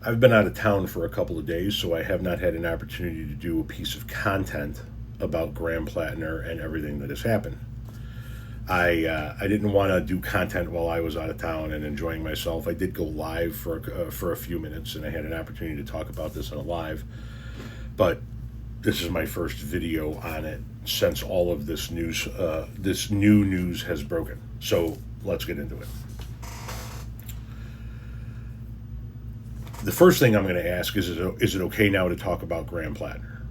I've been out of town for a couple of days, so I have not had an opportunity to do a piece of content about Graham Platner and everything that has happened. I didn't want to do content while I was out of town and enjoying myself. I did go live for a few minutes, and I had an opportunity to talk about this on a live. But this is my first video on it since all of this new news has broken. So let's get into it. The first thing I'm going to ask is it okay now to talk about Graham Platner?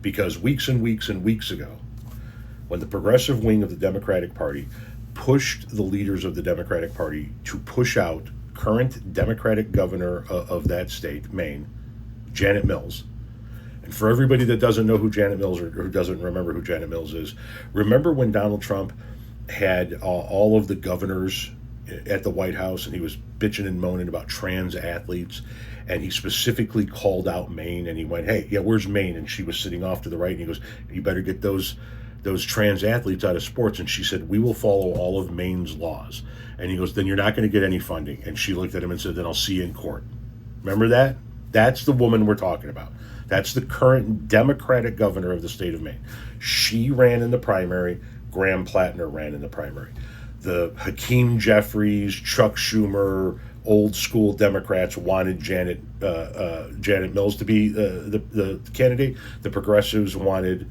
Because weeks and weeks and weeks ago, when the progressive wing of the Democratic Party pushed the leaders of the Democratic Party to push out current Democratic governor of that state, Maine, Janet Mills. And for everybody that doesn't know who Janet Mills or who doesn't remember who Janet Mills is, remember when Donald Trump had all of the governors at the White House and he was bitching and moaning about trans athletes, and he specifically called out Maine, and he went, "Hey, yeah, where's Maine?" And she was sitting off to the right, and he goes, "You better get those trans athletes out of sports." And she said, "We will follow all of Maine's laws." And he goes, "Then you're not going to get any funding." And she looked at him and said, "Then I'll see you in court." Remember that? That's the woman we're talking about. That's the current Democratic governor of the state of Maine. She ran in the primary. Graham Platner ran in the primary. The Hakeem Jeffries, Chuck Schumer, old school Democrats wanted Janet Mills to be the candidate. The progressives wanted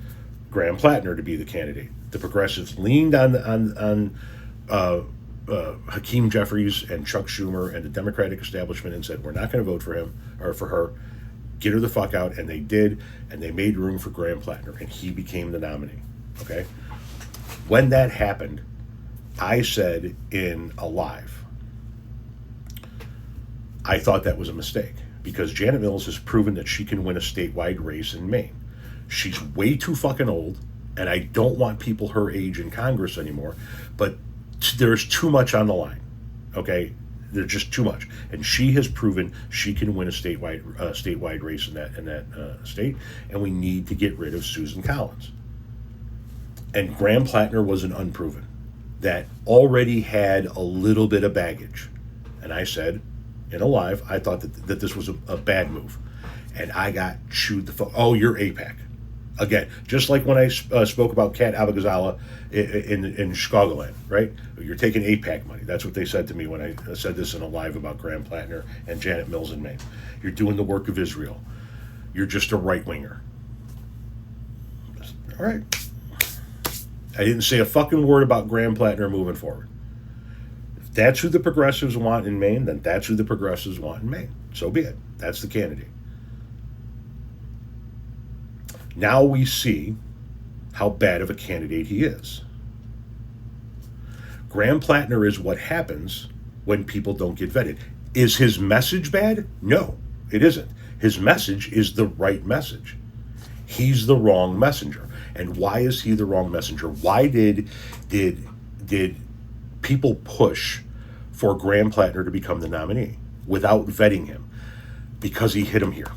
Graham Platner to be the candidate. The progressives leaned on Hakeem Jeffries and Chuck Schumer and the Democratic establishment and said, "We're not going to vote for him or for her. Get her the fuck out." And they did, and they made room for Graham Platner, and he became the nominee. Okay? When that happened, I said in a live, I thought that was a mistake because Janet Mills has proven that she can win a statewide race in Maine. She's way too fucking old, and I don't want people her age in Congress anymore, but there's too much on the line, okay? There's just too much. And she has proven she can win a statewide race in that state, and we need to get rid of Susan Collins. And Graham Platner was an unproven that already had a little bit of baggage. And I said in a live, I thought that this was a bad move. And I got chewed the fuck. Oh, you're APAC. Again, just like when I spoke about Kat Abagazala in Chicagoland, right? You're taking APAC money. That's what they said to me when I said this in a live about Graham Platner and Janet Mills in Maine. You're doing the work of Israel. You're just a right-winger. All right. I didn't say a fucking word about Graham Platner moving forward. If that's who the progressives want in Maine, then that's who the progressives want in Maine. So be it. That's the candidate. Now we see how bad of a candidate he is. Graham Platner is what happens when people don't get vetted. Is his message bad? No, it isn't. His message is the right message. He's the wrong messenger. And why is he the wrong messenger? Why did people push for Graham Platner to become the nominee without vetting him? Because he hit him here.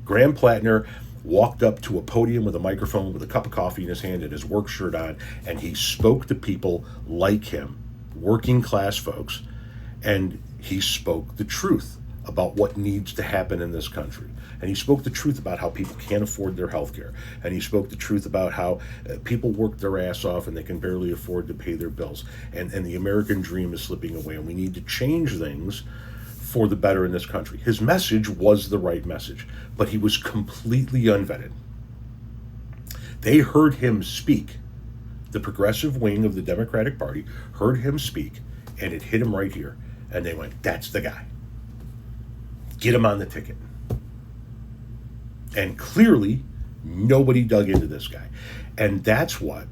Graham Platner walked up to a podium with a microphone with a cup of coffee in his hand and his work shirt on, and he spoke to people like him, working class folks, and he spoke the truth about what needs to happen in this country. And he spoke the truth about how people can't afford their health care. And he spoke the truth about how people work their ass off and they can barely afford to pay their bills. And the American dream is slipping away, and we need to change things for the better in this country. His message was the right message, but he was completely unvetted. They heard him speak. The progressive wing of the Democratic Party heard him speak, and it hit him right here. And they went, "That's the guy. Get him on the ticket." And clearly, nobody dug into this guy. And that's what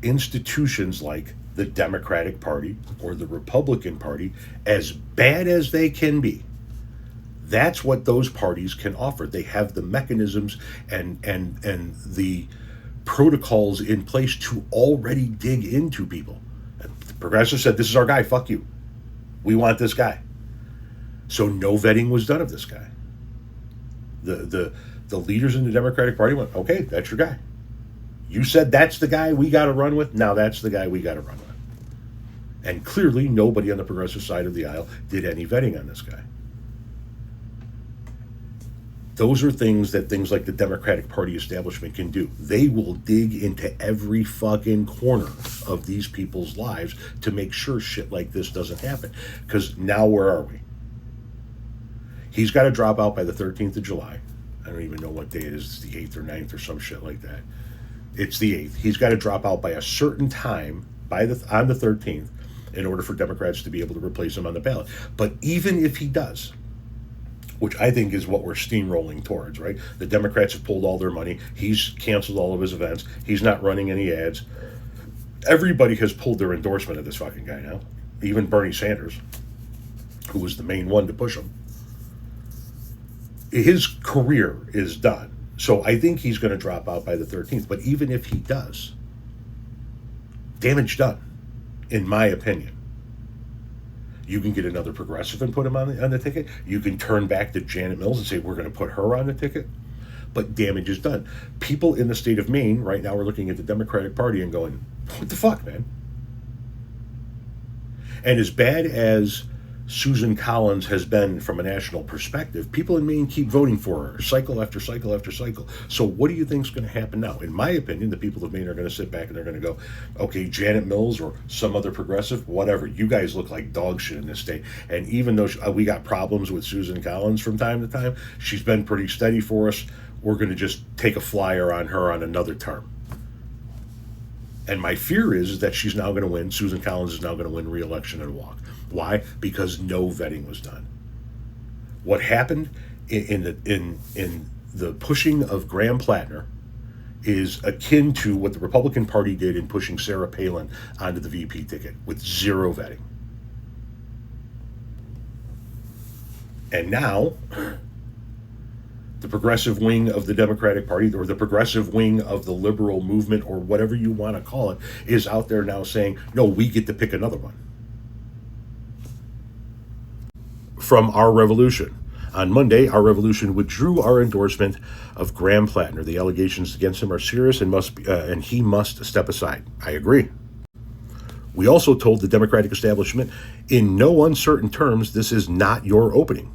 institutions like the Democratic Party or the Republican Party, as bad as they can be, that's what those parties can offer. They have the mechanisms and the protocols in place to already dig into people. The progressives said, "This is our guy, fuck you. We want this guy." So no vetting was done of this guy. The leaders in the Democratic Party went, "Okay, that's your guy. You said that's the guy we got to run with. Now that's the guy we got to run with." And clearly, nobody on the progressive side of the aisle did any vetting on this guy. Those are things that things like the Democratic Party establishment can do. They will dig into every fucking corner of these people's lives to make sure shit like this doesn't happen. Because now where are we? He's got to drop out by the 13th of July. I don't even know what day it is. It's the 8th or 9th or some shit like that. It's the 8th. He's got to drop out by a certain time on the 13th in order for Democrats to be able to replace him on the ballot. But even if he does, which I think is what we're steamrolling towards, right? The Democrats have pulled all their money. He's canceled all of his events. He's not running any ads. Everybody has pulled their endorsement of this fucking guy now. Even Bernie Sanders, who was the main one to push him. His career is done. So I think he's going to drop out by the 13th. But even if he does, damage done, in my opinion. You can get another progressive and put him on the ticket. You can turn back to Janet Mills and say, we're going to put her on the ticket. But damage is done. People in the state of Maine right now are looking at the Democratic Party and going, what the fuck, man? And as bad as Susan Collins has been from a national perspective, people in Maine keep voting for her, cycle after cycle after cycle. So what do you think is going to happen now? In my opinion, the people of Maine are going to sit back and they're going to go, okay, Janet Mills or some other progressive, whatever, you guys look like dog shit in this state. And even though we got problems with Susan Collins from time to time, she's been pretty steady for us. We're going to just take a flyer on her on another term. And my fear is that she's now going to win. Susan Collins is now going to win re-election and walk. Why? Because no vetting was done. What happened in the pushing of Graham Platner is akin to what the Republican Party did in pushing Sarah Palin onto the VP ticket with zero vetting. And now, the progressive wing of the Democratic Party, or the progressive wing of the liberal movement, or whatever you want to call it, is out there now saying, no, we get to pick another one. From Our Revolution. On Monday, Our Revolution withdrew our endorsement of Graham Platner. The allegations against him are serious and he must step aside. I agree. We also told the Democratic establishment, in no uncertain terms, this is not your opening.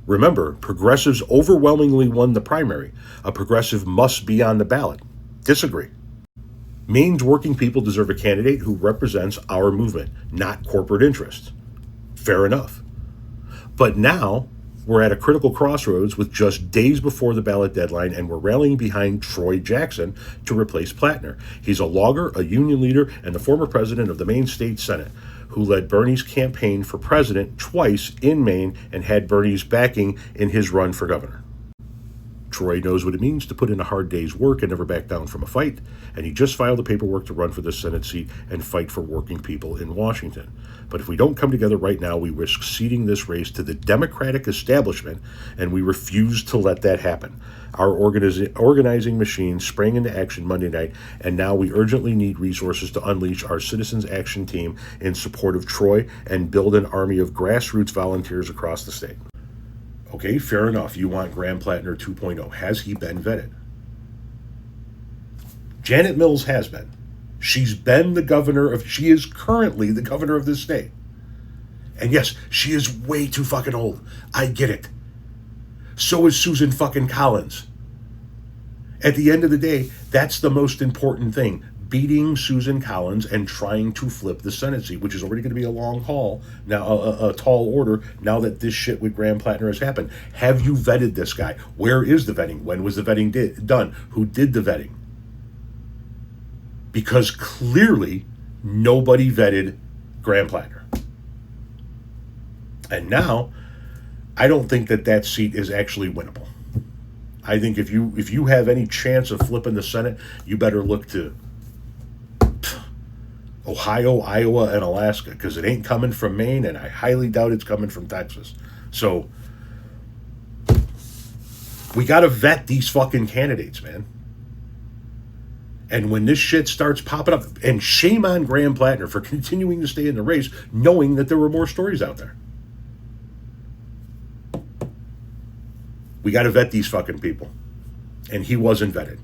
Remember, progressives overwhelmingly won the primary. A progressive must be on the ballot. Disagree. Maine's working people deserve a candidate who represents our movement, not corporate interests. Fair enough. But now, we're at a critical crossroads with just days before the ballot deadline, and we're rallying behind Troy Jackson to replace Platner. He's a logger, a union leader, and the former president of the Maine State Senate, who led Bernie's campaign for president twice in Maine and had Bernie's backing in his run for governor. Troy knows what it means to put in a hard day's work and never back down from a fight, and he just filed the paperwork to run for the Senate seat and fight for working people in Washington. But if we don't come together right now, we risk ceding this race to the Democratic establishment, and we refuse to let that happen. Our organizing machine sprang into action Monday night, and now we urgently need resources to unleash our Citizens Action Team in support of Troy and build an army of grassroots volunteers across the state. Okay, fair enough. You want Graham Platner 2.0. Has he been vetted? Janet Mills has been. She is currently the governor of this state. And yes, she is way too fucking old. I get it. So is Susan fucking Collins. At the end of the day, that's the most important thing. Beating Susan Collins and trying to flip the Senate seat, which is already going to be a long haul, now a tall order, now that this shit with Graham Platner has happened. Have you vetted this guy? Where is the vetting? When was the vetting done? Who did the vetting? Because clearly nobody vetted Graham Platner. And now, I don't think that seat is actually winnable. I think if you have any chance of flipping the Senate, you better look to Ohio, Iowa, and Alaska, because it ain't coming from Maine, and I highly doubt it's coming from Texas. So, we got to vet these fucking candidates, man. And when this shit starts popping up, and shame on Graham Platner for continuing to stay in the race, knowing that there were more stories out there. We got to vet these fucking people. And he wasn't vetted.